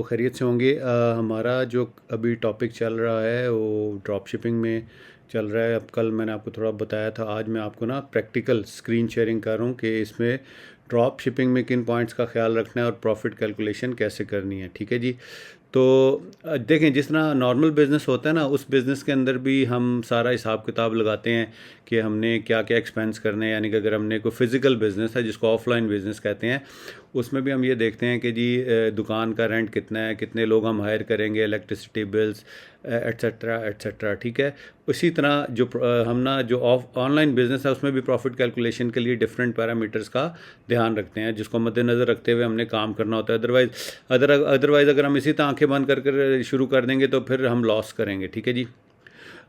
तो खैरियत से होंगे। हमारा जो अभी टॉपिक चल रहा है वो ड्रॉप शिपिंग में चल रहा है। अब कल मैंने आपको थोड़ा बताया था, आज मैं आपको ना प्रैक्टिकल स्क्रीन शेयरिंग कर रहा हूँ कि इसमें ड्रॉप शिपिंग में किन पॉइंट्स का ख्याल रखना है और प्रॉफिट कैलकुलेशन कैसे करनी है। ठीक है जी। तो देखें, जिस तरह नॉर्मल बिज़नेस होता है ना, उस बिज़नेस के अंदर भी हम सारा हिसाब किताब लगाते हैं कि हमने क्या क्या एक्सपेंस करने हैं। यानी कि अगर हमने कोई फ़िज़िकल बिज़नेस है जिसको ऑफलाइन बिज़नेस कहते हैं, उसमें भी हम ये देखते हैं कि जी दुकान का रेंट कितना है, कितने लोग हम हायर करेंगे, इलेक्ट्रिसिटी बिल्स एट्सट्रा एट्सट्रा। ठीक है। उसी तरह जो हम ना जो ऑनलाइन बिज़नेस है उसमें भी प्रॉफिट कैलकुलेशन के लिए डिफरेंट पैरामीटर्स का ध्यान रखते हैं, जिसको मद्देनज़र रखते हुए हमने काम करना होता है। अदरवाइज़ अगर हम इसी तरह आंखें बंद कर शुरू कर देंगे तो फिर हम लॉस करेंगे। ठीक है जी।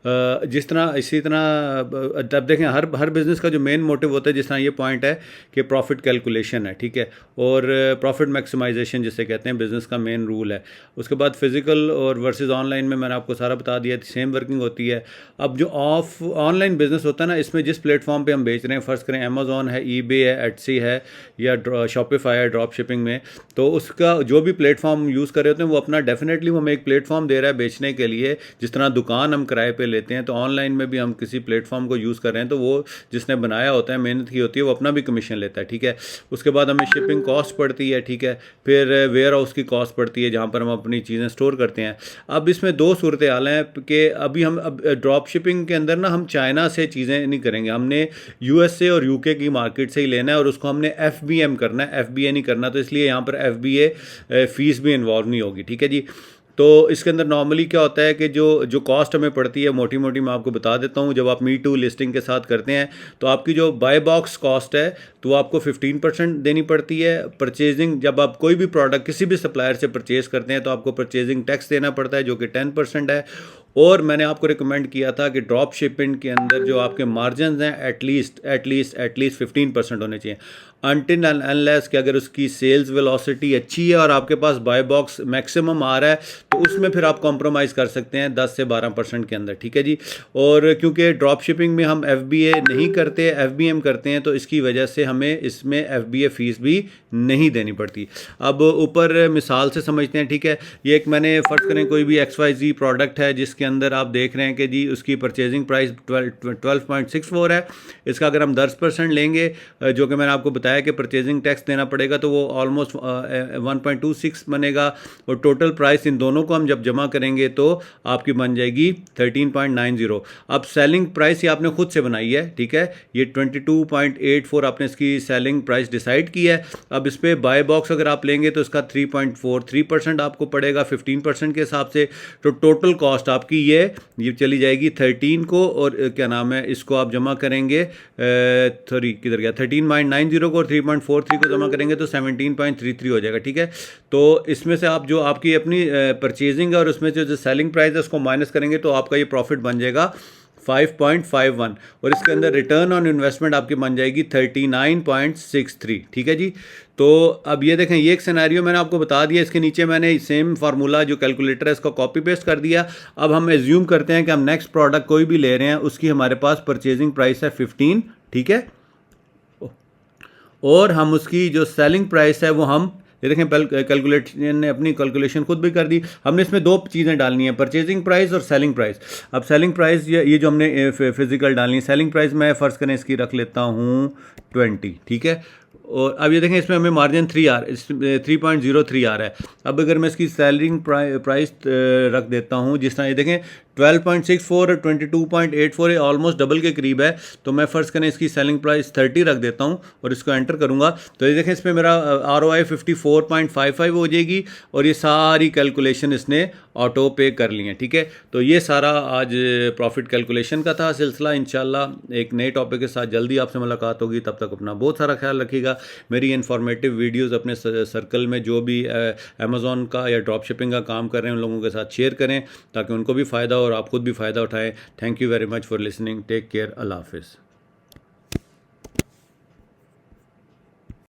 जिस तरह इसी तरह अब देखें, हर हर बिज़नेस का जो मेन मोटिव होता है, जिस तरह ये पॉइंट है कि प्रॉफिट कैलकुलेशन है। ठीक है। और प्रॉफिट मैक्सिमाइजेशन जिसे कहते हैं, बिज़नेस का मेन रूल है। उसके बाद फिज़िकल और वर्सेस ऑनलाइन में मैंने आपको सारा बता दिया, सेम वर्किंग होती है। अब जो ऑनलाइन बिज़नेस होता है ना, इसमें जिस प्लेटफॉर्म पे हम बेच रहे हैं, फ़र्ज़ करें अमेज़ॉन है, ईबे है, एटसी है या शॉपिफाई है ड्रॉप शिपिंग में, तो उसका जो भी प्लेटफॉर्म यूज़ कर रहे होते हैं वो अपना डेफिनेटली वो हमें एक प्लेटफॉर्म दे रहा है बेचने के लिए। जिस तरह दुकान हम किराए पे लेते हैं, तो ऑनलाइन में भी हम किसी प्लेटफॉर्म को यूज़ कर रहे हैं तो वो जिसने बनाया होता है, मेहनत की होती है, वो अपना भी कमीशन लेता है। ठीक है। उसके बाद हमें शिपिंग कॉस्ट पड़ती है। ठीक है। फिर वेयर हाउस की कॉस्ट पड़ती है जहाँ पर हम अपनी चीज़ें स्टोर करते हैं। अब इसमें दो सूरत हाल हैं कि अभी हम अब ड्रॉप शिपिंग के अंदर ना हम चाइना से चीज़ें नहीं करेंगे, हमने यूएसए और यूके की मार्केट से ही लेना है और उसको हमने एफबीएम करना है, एफबीए नहीं करना। तो इसलिए यहाँ पर एफबीए फीस भी इन्वॉल्व नहीं होगी। ठीक है जी। तो इसके अंदर नॉर्मली क्या होता है कि जो जो कॉस्ट हमें पड़ती है, मोटी मोटी मैं आपको बता देता हूँ। जब आप मी टू लिस्टिंग के साथ करते हैं तो आपकी जो बाय बॉक्स कॉस्ट है तो आपको 15% देनी पड़ती है। परचेजिंग, जब आप कोई भी प्रोडक्ट किसी भी सप्लायर से परचेज करते हैं तो आपको परचेजिंग टैक्स देना पड़ता है जो कि 10% है। और मैंने आपको रिकमेंड किया था कि ड्रॉप शिपिंग के अंदर जो आपके मार्जिन हैं एटलीस्ट 15% होने चाहिए। अनटिल एंड अनलेस कि अगर उसकी सेल्स वेलोसिटी अच्छी है और आपके पास बाय बॉक्स मैक्सिमम आ रहा है तो उसमें फिर आप कॉम्प्रोमाइज़ कर सकते हैं 10 से 12% के अंदर। ठीक है जी। और क्योंकि ड्रॉप शिपिंग में हम एफबीए नहीं करते, एफबीएम करते हैं, तो इसकी वजह से हमें इसमें एफबीए फीस भी नहीं देनी पड़ती। अब ऊपर मिसाल से समझते हैं। ठीक है। ये एक मैंने फ़र्ज़ करें कोई भी XYZ प्रोडक्ट है जिसके अंदर आप देख रहे हैं कि जी उसकी परचेजिंग प्राइस 12.64 है। इसका अगर हम 10% लेंगे, जो कि मैंने आपको बताया कि परचेजिंग टैक्स देना पड़ेगा, तो वो ऑलमोस्ट 1.26 बनेगा। और टोटल प्राइस इन दोनों को हम जब जमा करेंगे तो आपकी बन जाएगी 13.90। अब सेलिंग प्राइस ये आपने खुद से बनाई है। ठीक है। ये 22.84 आपने इसकी सेलिंग प्राइस डिसाइड की है। अब इस पर बाय बॉक्स अगर आप लेंगे तो इसका 3.43% आपको पड़ेगा 15% के हिसाब से। तो टोटल कॉस्ट आपकी ये चली जाएगी 13 को, और क्या नाम है, इसको आप जमा करेंगे, सॉरी किधर गया, 13.90 को और 3.43 को जमा करेंगे तो 17.33 हो जाएगा। ठीक है। तो इसमें से आप जो आपकी अपनी परचेजिंग है और उसमें जो सेलिंग प्राइस है उसको माइनस करेंगे तो आपका ये प्रॉफिट बन जाएगा 5.51। और इसके अंदर रिटर्न ऑन इन्वेस्टमेंट आपकी बन जाएगी 39.63। ठीक है जी। तो अब ये देखें, ये एक सिनेरियो मैंने आपको बता दिया। इसके नीचे मैंने सेम फार्मूला जो कैलकुलेटर है इसको कॉपी पेस्ट कर दिया। अब हम एज्यूम करते हैं कि हम नेक्स्ट प्रोडक्ट कोई भी ले रहे हैं, उसकी हमारे पास परचेजिंग प्राइस है 15। ठीक है। और हम उसकी जो सेलिंग प्राइस है वो हम ये देखें, कैलकुलेशन ने अपनी कैलकुलेशन खुद भी कर दी। हमने इसमें दो चीज़ें डालनी है, परचेजिंग प्राइस और सेलिंग प्राइस। अब सेलिंग प्राइस ये जो हमने फिजिकल डालनी है, सेलिंग प्राइस मैं फ़र्ज़ करें इसकी रख लेता हूँ 20। ठीक है। और अब ये देखें, इसमें हमें मार्जिन 3.03 आ रहा है। अब अगर मैं इसकी सेलिंग प्राइस रख देता हूँ, जिस तरह ये देखें 12.64 और 22.84 ऑलमोस्ट डबल के करीब है, तो मैं फ़र्ज़ करें इसकी सेलिंग प्राइस 30 रख देता हूँ और इसको एंटर करूँगा तो ये देखें इसमें मेरा ROI 54.55 हो जाएगी और ये सारी कैलकुलेशन इसने ऑटो पे कर ली है। ठीक है। तो ये सारा आज प्रॉफिट कैलकुलेशन का था सिलसिला। इंशाल्लाह एक नए टॉपिक के साथ जल्दी आपसे मुलाकात होगी। तब तक अपना बहुत सारा ख्याल रखिएगा। मेरी इन्फॉर्मेटिव वीडियोज़ अपने सर्कल में जो भी अमेज़ॉन का या ड्रॉप शिपिंग का काम कर रहे हैं उन लोगों के साथ शेयर करें ताकि उनको भी फ़ायदा और आप खुद भी फ़ायदा उठाएं। Thank you very much for listening. Take care. Allah हाफिज़।